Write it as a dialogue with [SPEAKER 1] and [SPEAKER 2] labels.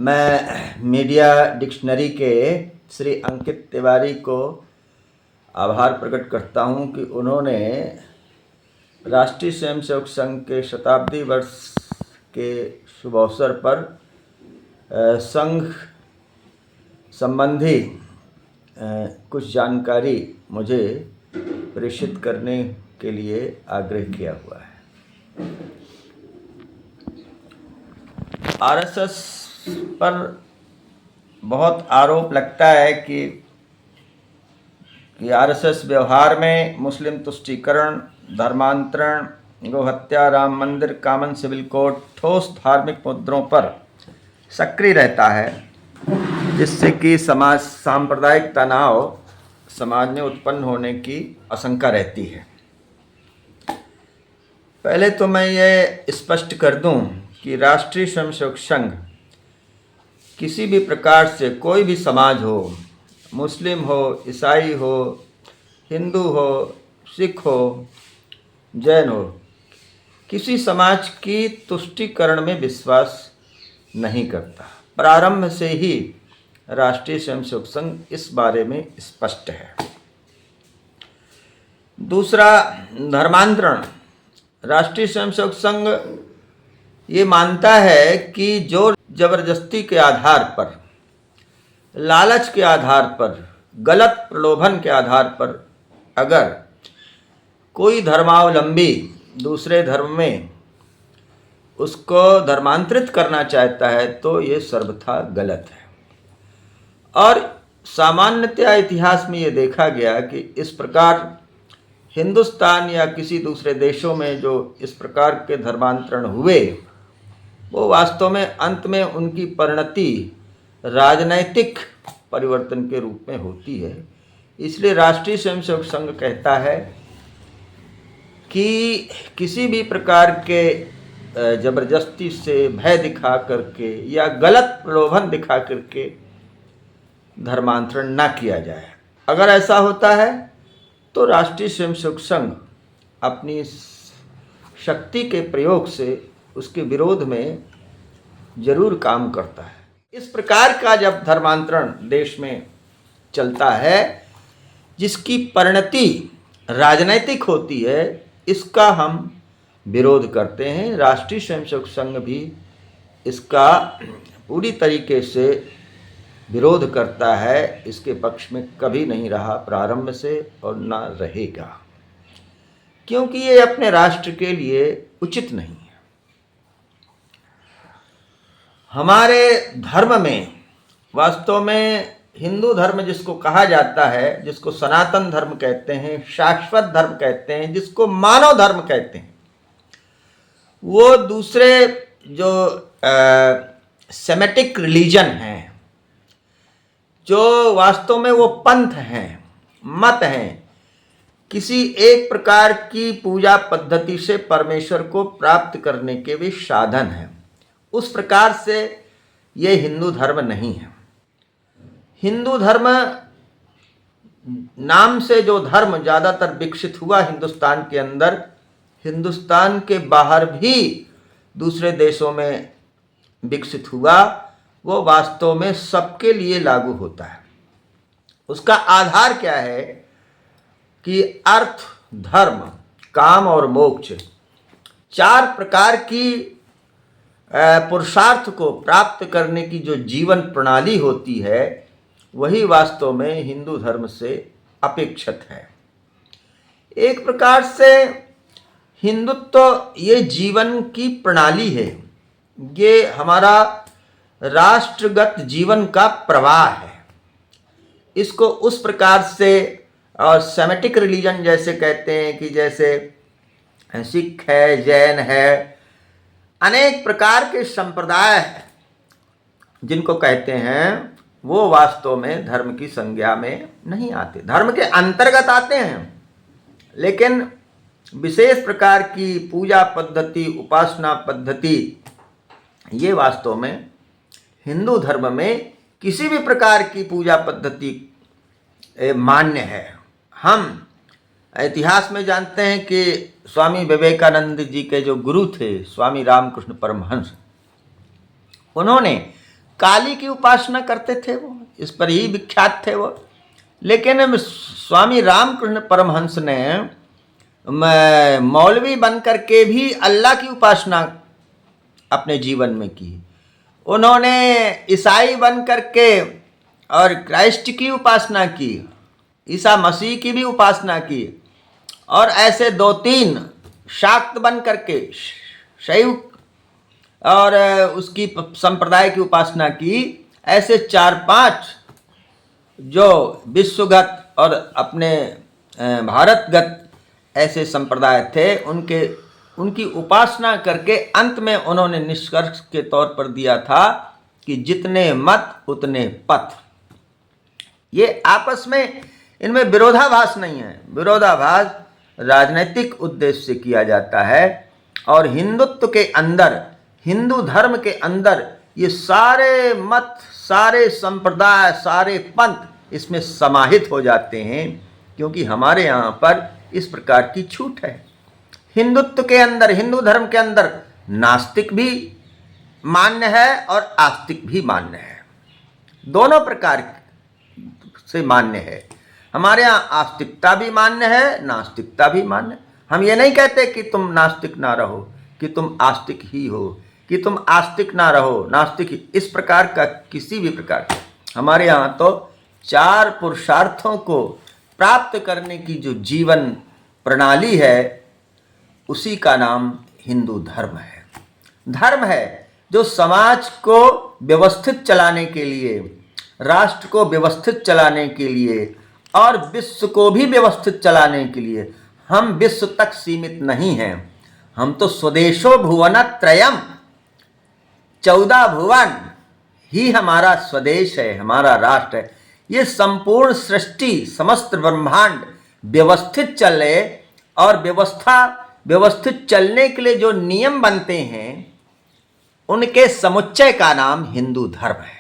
[SPEAKER 1] मैं media dictionary के श्री अंकित तिवारी को आभार प्रकट करता हूं कि उन्होंने राष्ट्रीय स्वयंसेवक संघ के शताब्दी वर्ष के शुभ अवसर पर संघ संबंधी कुछ जानकारी मुझे प्रेषित करने के लिए आग्रह किया हुआ है। आरएसएस पर बहुत आरोप लगता है कि आरएसएस व्यवहार में मुस्लिम तुष्टीकरण, धर्मांतरण, गोहत्या, राम मंदिर, कॉमन सिविल कोड, ठोस धार्मिक मुद्दों पर सक्रिय रहता है, जिससे कि सांप्रदायिक तनाव समाज में उत्पन्न होने की आशंका रहती है। पहले तो मैं ये स्पष्ट कर दूं कि राष्ट्रीय स्वयंसेवक संघ किसी भी प्रकार से कोई भी समाज हो, मुस्लिम हो, ईसाई हो, हिंदू हो, सिख हो, जैन हो, किसी समाज की तुष्टीकरण में विश्वास नहीं करता। प्रारंभ से ही राष्ट्रीय स्वयंसेवक संघ इस बारे में स्पष्ट है। दूसरा, धर्मांतरण। राष्ट्रीय स्वयंसेवक संघ ये मानता है कि जोर जबरदस्ती के आधार पर, लालच के आधार पर, गलत प्रलोभन के आधार पर अगर कोई धर्मावलंबी दूसरे धर्म में उसको धर्मांतरित करना चाहता है तो ये सर्वथा गलत है। और सामान्यतया इतिहास में ये देखा गया कि इस प्रकार हिंदुस्तान या किसी दूसरे देशों में जो इस प्रकार के धर्मांतरण हुए, वो वास्तव में अंत में उनकी परिणति राजनैतिक परिवर्तन के रूप में होती है। इसलिए राष्ट्रीय स्वयंसेवक संघ कहता है कि किसी भी प्रकार के जबरदस्ती से, भय दिखा करके या गलत प्रलोभन दिखा करके धर्मांतरण ना किया जाए। अगर ऐसा होता है तो राष्ट्रीय स्वयंसेवक संघ अपनी शक्ति के प्रयोग से उसके विरोध में जरूर काम करता है। इस प्रकार का जब धर्मांतरण देश में चलता है जिसकी परिणति राजनैतिक होती है, इसका हम विरोध करते हैं। राष्ट्रीय स्वयंसेवक संघ भी इसका पूरी तरीके से विरोध करता है, इसके पक्ष में कभी नहीं रहा प्रारंभ से और ना रहेगा, क्योंकि ये अपने राष्ट्र के लिए उचित नहीं है। हमारे धर्म में वास्तव में हिंदू धर्म जिसको कहा जाता है, जिसको सनातन धर्म कहते हैं, शाश्वत धर्म कहते हैं, जिसको मानव धर्म कहते हैं, वो दूसरे जो सेमेटिक रिलीजन हैं, जो वास्तव में वो पंथ हैं, मत हैं, किसी एक प्रकार की पूजा पद्धति से परमेश्वर को प्राप्त करने के भी साधन हैं, उस प्रकार से ये हिंदू धर्म नहीं है। हिंदू धर्म नाम से जो धर्म ज़्यादातर विकसित हुआ हिंदुस्तान के अंदर, हिंदुस्तान के बाहर भी दूसरे देशों में विकसित हुआ, वो वास्तव में सबके लिए लागू होता है। उसका आधार क्या है कि अर्थ, धर्म, काम और मोक्ष, चार प्रकार की पुरुषार्थ को प्राप्त करने की जो जीवन प्रणाली होती है, वही वास्तव में हिंदू धर्म से अपेक्षित है। एक प्रकार से हिंदुत्व ये जीवन की प्रणाली है, ये हमारा राष्ट्रगत जीवन का प्रवाह है। इसको उस प्रकार से, और सेमेटिक रिलीजन जैसे कहते हैं कि जैसे सिख है, जैन है, अनेक प्रकार के संप्रदाय हैं जिनको कहते हैं, वो वास्तव में धर्म की संज्ञा में नहीं आते, धर्म के अंतर्गत आते हैं, लेकिन विशेष प्रकार की पूजा पद्धति, उपासना पद्धति, ये वास्तव में हिंदू धर्म में किसी भी प्रकार की पूजा पद्धति मान्य है। हम इतिहास में जानते हैं कि स्वामी विवेकानंद जी के जो गुरु थे, स्वामी रामकृष्ण परमहंस, उन्होंने काली की उपासना करते थे, वो इस पर ही विख्यात थे वो। लेकिन स्वामी रामकृष्ण परमहंस ने मौलवी बन करके भी अल्लाह की उपासना अपने जीवन में की। उन्होंने ईसाई बन करके और क्राइस्ट की उपासना की, ईसा मसीह की भी उपासना की, और ऐसे 2-3 शाक्त बन करके शैव और उसकी संप्रदाय की उपासना की। ऐसे 4-5 जो विश्वगत और अपने भारतगत ऐसे संप्रदाय थे, उनकी उपासना करके अंत में उन्होंने निष्कर्ष के तौर पर दिया था कि जितने मत उतने पथ। ये आपस में इनमें विरोधाभास नहीं है, विरोधाभास राजनीतिक उद्देश्य से किया जाता है। और हिंदुत्व के अंदर, हिंदू धर्म के अंदर ये सारे मत, सारे संप्रदाय, सारे पंथ इसमें समाहित हो जाते हैं, क्योंकि हमारे यहाँ पर इस प्रकार की छूट है। हिंदुत्व के अंदर, हिंदू धर्म के अंदर नास्तिक भी मान्य है और आस्तिक भी मान्य है, दोनों प्रकार से मान्य है। हमारे यहाँ आस्तिकता भी मान्य है, नास्तिकता भी मान्य है। हम ये नहीं कहते कि तुम नास्तिक ना रहो, कि तुम आस्तिक ही हो, कि तुम आस्तिक ना रहो नास्तिक ही, इस प्रकार का किसी भी प्रकार का। हमारे यहाँ तो 4 पुरुषार्थों को प्राप्त करने की जो जीवन प्रणाली है, उसी का नाम हिंदू धर्म है। धर्म है जो समाज को व्यवस्थित चलाने के लिए, राष्ट्र को व्यवस्थित चलाने के लिए और विश्व को भी व्यवस्थित चलाने के लिए, हम विश्व तक सीमित नहीं हैं। हम तो स्वदेशो भुवन त्रयम, 14 भुवन ही हमारा स्वदेश है, हमारा राष्ट्र है। ये संपूर्ण सृष्टि, समस्त ब्रह्मांड व्यवस्थित चले, और व्यवस्थित चलने के लिए जो नियम बनते हैं, उनके समुच्चय का नाम हिंदू धर्म है।